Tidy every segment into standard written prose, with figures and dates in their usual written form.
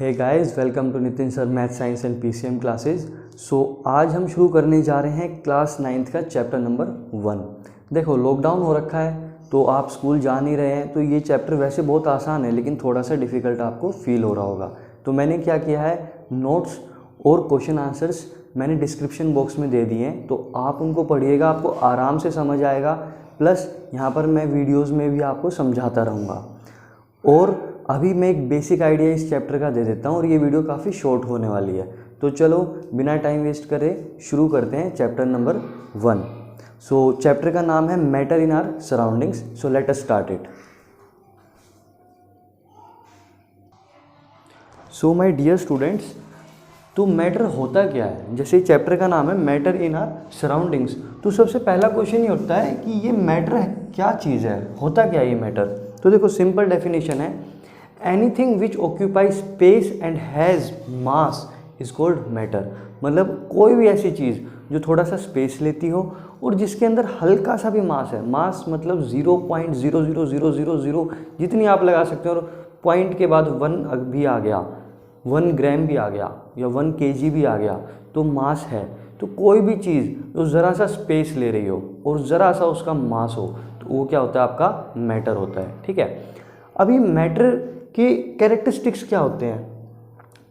Hey guys, welcome to Nitin sir math science and PCM classes. आज हम शुरू करने जा रहे हैं क्लास 9th का चैप्टर नंबर 1। देखो, लॉकडाउन हो रखा है तो आप स्कूल जा नहीं रहे हैं, तो ये चैप्टर वैसे बहुत आसान है लेकिन थोड़ा सा डिफ़िकल्ट आपको फील हो रहा होगा। तो मैंने क्या किया है, नोट्स और क्वेश्चन आंसर्स मैंने डिस्क्रिप्शन बॉक्स में दे दिए हैं, तो आप उनको पढ़िएगा, आपको आराम से समझ आएगा। प्लस यहाँ पर मैं वीडियोज़ में भी आपको समझाता रहूँगा। और अभी मैं एक बेसिक आइडिया इस चैप्टर का दे देता हूँ और ये वीडियो काफ़ी शॉर्ट होने वाली है। तो चलो बिना टाइम वेस्ट करे शुरू करते हैं चैप्टर नंबर 1। चैप्टर का नाम है matter in our surroundings. Let us start it. My dear students, तो मैटर होता क्या है? जैसे चैप्टर का नाम है मैटर इन आवर सराउंडिंग्स, तो सबसे पहला क्वेश्चन ये होता है कि ये मैटर है, क्या चीज़ है, होता क्या है ये मैटर? तो देखो, सिंपल डेफिनेशन है, anything which occupy space and has mass is called matter. मतलब कोई भी ऐसी चीज़ जो थोड़ा सा स्पेस लेती हो और जिसके अंदर हल्का सा भी मास है। मास मतलब 0.00000 जितनी आप लगा सकते हो, और पॉइंट के बाद 1 भी आ गया, 1 ग्राम भी आ गया या 1 kg भी आ गया, तो मास है। तो कोई भी चीज़ जो ज़रा सा स्पेस ले रही हो और ज़रा सा उसका मास हो, तो वो क्या होता है? आपका मैटर होता है। ठीक है, अभी मैटर के कैरेक्टरिस्टिक्स क्या होते हैं?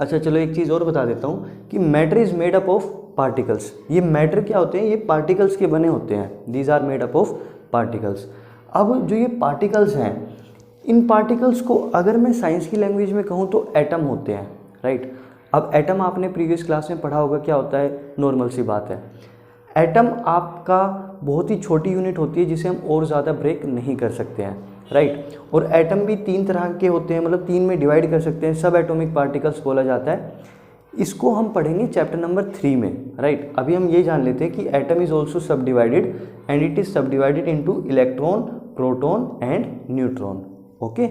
अच्छा चलो, एक चीज़ और बता देता हूँ कि matter is made up of particles. ये मैटर क्या होते हैं? ये पार्टिकल्स के बने होते हैं। These are made up of particles. अब जो ये पार्टिकल्स हैं, इन पार्टिकल्स को अगर मैं साइंस की लैंग्वेज में कहूँ तो एटम होते हैं, राइट। अब एटम आपने प्रीवियस क्लास में पढ़ा होगा, क्या होता है? नॉर्मल सी बात है। एटम आपका बहुत ही छोटी यूनिट होती है जिसे हम और ज़्यादा ब्रेक नहीं कर सकते हैं, राइट। और एटम भी 3 तरह के होते हैं, मतलब 3 में डिवाइड कर सकते हैं। सब एटॉमिक पार्टिकल्स बोला जाता है। इसको हम पढ़ेंगे चैप्टर नंबर 3 में, राइट। अभी हम ये जान लेते हैं कि एटम इज ऑल्सो सब डिवाइडेड एंड इट इज सब divided into electron, proton and neutron. Okay,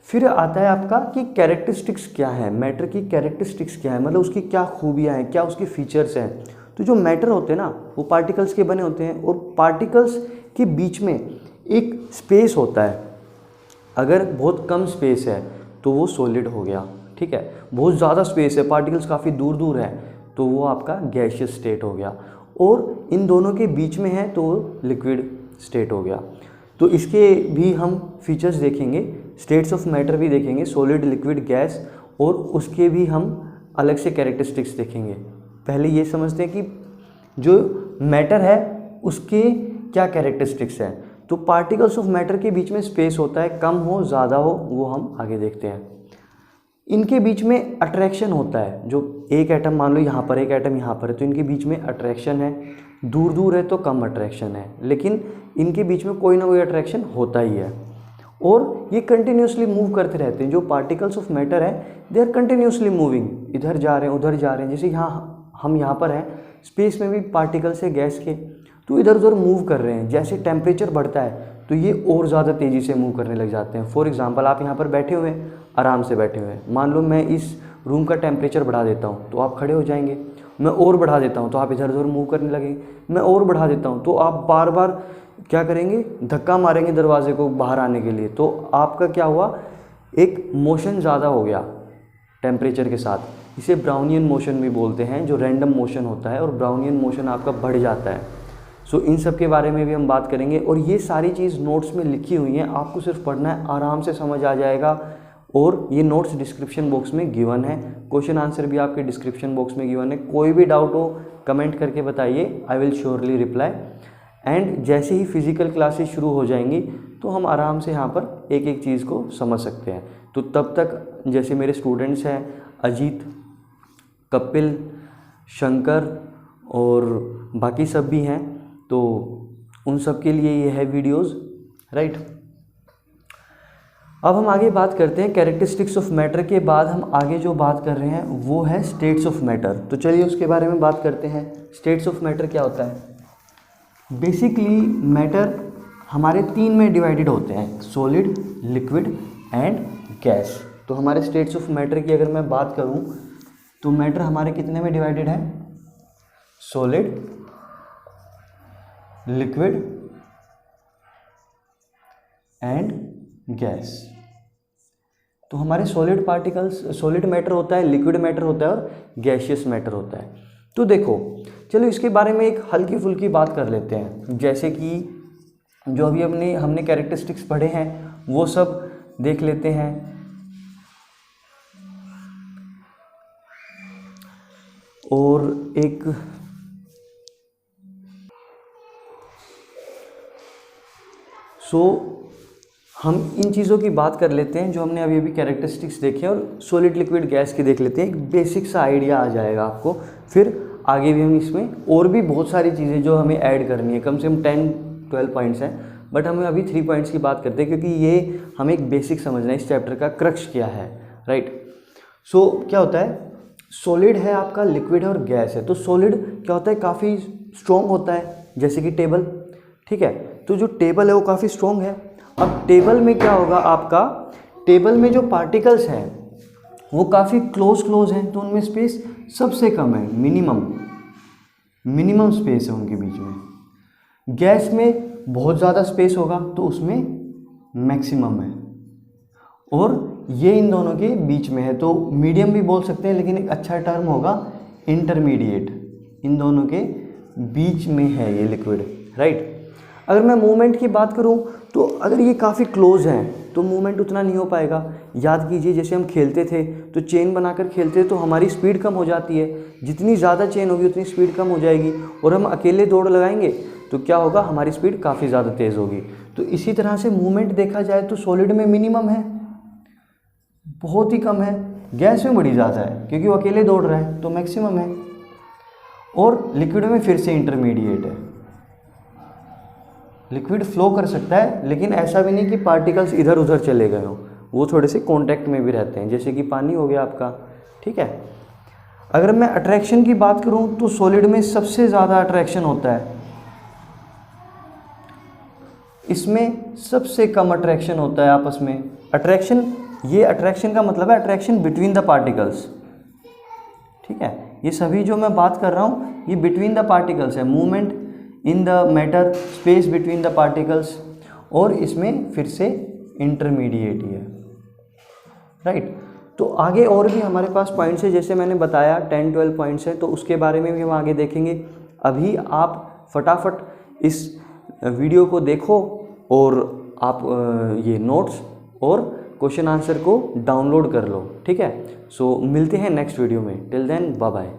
फिर आता है आपका कि कैरेक्टरिस्टिक्स क्या है, मैटर की कैरेक्टरिस्टिक्स क्या है, मतलब उसकी क्या खूबियाँ हैं, क्या उसके फीचर्स हैं। तो जो मैटर होते हैं ना, वो पार्टिकल्स के बने होते हैं और पार्टिकल्स के बीच में एक स्पेस होता है। अगर बहुत कम स्पेस है तो वो सॉलिड हो गया, ठीक है। बहुत ज़्यादा स्पेस है, पार्टिकल्स काफ़ी दूर दूर है, तो वो आपका गैसियस स्टेट हो गया। और इन दोनों के बीच में है तो वो लिक्विड स्टेट हो गया। तो इसके भी हम फीचर्स देखेंगे, स्टेट्स ऑफ मैटर भी देखेंगे, सॉलिड, लिक्विड, गैस, और उसके भी हम अलग से कैरेक्टरिस्टिक्स देखेंगे। पहले ये समझते हैं कि जो मैटर है उसके क्या कैरेक्टरिस्टिक्स हैं। तो पार्टिकल्स ऑफ मैटर के बीच में स्पेस होता है, कम हो ज़्यादा हो वो हम आगे देखते हैं। इनके बीच में अट्रैक्शन होता है। जो एक एटम, मान लो यहाँ पर एक एटम यहाँ पर है, तो इनके बीच में अट्रैक्शन है। दूर दूर है तो कम अट्रैक्शन है, लेकिन इनके बीच में कोई ना कोई अट्रैक्शन होता ही है। और ये कंटिन्यूसली मूव करते रहते हैं। जो पार्टिकल्स ऑफ मैटर है, दे आर कंटिन्यूसली मूविंग, इधर जा रहे हैं उधर जा रहे हैं। जैसे यहाँ हम यहाँ पर हैं, स्पेस में भी पार्टिकल्स है गैस के, तो इधर उधर मूव कर रहे हैं। जैसे टेम्परेचर बढ़ता है तो ये और ज़्यादा तेज़ी से मूव करने लग जाते हैं। फॉर एग्जांपल, आप यहाँ पर बैठे हुए हैं, आराम से बैठे हुए हैं, मान लो मैं इस रूम का टेम्परेचर बढ़ा देता हूँ तो आप खड़े हो जाएंगे। मैं और बढ़ा देता हूँ तो आप इधर उधर मूव करने लगेंगे। मैं और बढ़ा देता हूँ तो आप बार बार क्या करेंगे? धक्का मारेंगे दरवाजे को बाहर आने के लिए। तो आपका क्या हुआ? एक मोशन ज़्यादा हो गया टेम्परेचर के साथ। इसे ब्राउनियन मोशन भी बोलते हैं, जो रैंडम मोशन होता है, और ब्राउनियन मोशन आपका बढ़ जाता है। इन सब के बारे में भी हम बात करेंगे। और ये सारी चीज़ नोट्स में लिखी हुई हैं, आपको सिर्फ पढ़ना है, आराम से समझ आ जाएगा। और ये नोट्स डिस्क्रिप्शन बॉक्स में गिवन है, क्वेश्चन आंसर भी आपके डिस्क्रिप्शन बॉक्स में गिवन है। कोई भी डाउट हो कमेंट करके बताइए, I will surely reply. And जैसे ही फिजिकल क्लासेस शुरू हो जाएंगी तो हम आराम से यहाँ पर एक एक चीज़ को समझ सकते हैं। तो तब तक जैसे मेरे स्टूडेंट्स हैं अजीत, कपिल, शंकर और बाकी सब भी हैं, तो उन सब के लिए ये है वीडियोस, राइट। अब हम आगे बात करते हैं कैरेक्टरिस्टिक्स ऑफ मैटर के बाद हम आगे जो बात कर रहे हैं वो है स्टेट्स ऑफ मैटर। तो चलिए उसके बारे में बात करते हैं। स्टेट्स ऑफ मैटर क्या होता है? बेसिकली मैटर हमारे 3 में डिवाइडेड होते हैं, सॉलिड, लिक्विड एंड गैस। तो हमारे स्टेट्स ऑफ मैटर की अगर मैं बात करूं तो मैटर हमारे कितने में डिवाइडेड है? Solid, liquid and gas. तो हमारे सॉलिड पार्टिकल्स, सॉलिड मैटर होता है, लिक्विड मैटर होता है और गैशियस मैटर होता है। तो देखो चलो इसके बारे में एक हल्की फुल्की बात कर लेते हैं, जैसे कि जो अभी हमने कैरेक्टरिस्टिक्स पढ़े हैं वो सब देख लेते हैं। और एक हम इन चीज़ों की बात कर लेते हैं जो हमने अभी अभी कैरेक्टरिस्टिक्स देखे हैं, और सॉलिड लिक्विड गैस की देख लेते हैं। एक बेसिक सा आइडिया आ जाएगा आपको, फिर आगे भी हम इसमें और भी बहुत सारी चीज़ें जो हमें ऐड करनी है, कम से कम 10-12 पॉइंट्स हैं, बट हमें अभी 3 पॉइंट्स की बात करते हैं क्योंकि ये हमें एक बेसिक समझना है इस चैप्टर का क्रक्स क्या है, राइट। सो क्या होता है, सॉलिड है आपका, लिक्विड है और गैस है। तो सॉलिड क्या होता है, काफ़ी स्ट्रॉन्ग होता है, जैसे कि टेबल, ठीक है। तो जो टेबल है वो काफ़ी स्ट्रॉन्ग है। अब टेबल में क्या होगा आपका, टेबल में जो पार्टिकल्स हैं वो काफ़ी क्लोज हैं, तो उनमें स्पेस सबसे कम है, मिनिमम स्पेस है उनके बीच में। गैस में बहुत ज़्यादा स्पेस होगा तो उसमें मैक्सिमम है, और ये इन दोनों के बीच में है। तो मीडियम भी बोल सकते हैं, लेकिन एक अच्छा टर्म होगा इंटरमीडिएट, इन दोनों के बीच में है ये लिक्विड, राइट। अगर मैं मूवमेंट की बात करूं तो अगर ये काफ़ी क्लोज हैं तो मूवमेंट उतना नहीं हो पाएगा। याद कीजिए जैसे हम खेलते थे तो चेन बनाकर खेलते थे तो हमारी स्पीड कम हो जाती है, जितनी ज़्यादा चेन होगी उतनी स्पीड कम हो जाएगी, और हम अकेले दौड़ लगाएंगे तो क्या होगा, हमारी स्पीड काफ़ी ज़्यादा तेज़ होगी। तो इसी तरह से मूवमेंट देखा जाए तो सॉलिड में मिनिमम है, बहुत ही कम है। गैस में बड़ी ज़्यादा है क्योंकि वो अकेले दौड़ रहा है तो मैक्सिमम है, और लिक्विड में फिर से इंटरमीडिएट है। लिक्विड फ्लो कर सकता है लेकिन ऐसा भी नहीं कि पार्टिकल्स इधर उधर चले गए हों, वो थोड़े से कांटेक्ट में भी रहते हैं, जैसे कि पानी हो गया आपका, ठीक है। अगर मैं अट्रैक्शन की बात करूं तो सॉलिड में सबसे ज़्यादा अट्रैक्शन होता है, इसमें सबसे कम अट्रैक्शन होता है आपस में। अट्रैक्शन, ये अट्रैक्शन का मतलब है अट्रैक्शन बिटवीन द पार्टिकल्स, ठीक है। ये सभी जो मैं बात कर रहा हूँ ये बिटवीन द पार्टिकल्स है, movement in the matter, space between the particles, और इसमें फिर से इंटरमीडिएट ही है, राइट। तो आगे और भी हमारे पास पॉइंट्स है, जैसे मैंने बताया 10-12 पॉइंट्स है, तो उसके बारे में भी हम आगे देखेंगे। अभी आप फटाफट इस वीडियो को देखो और आप ये नोट्स और क्वेश्चन आंसर को डाउनलोड कर लो, ठीक है। सो मिलते हैं नेक्स्ट वीडियो में, टिल देन बाय बाय।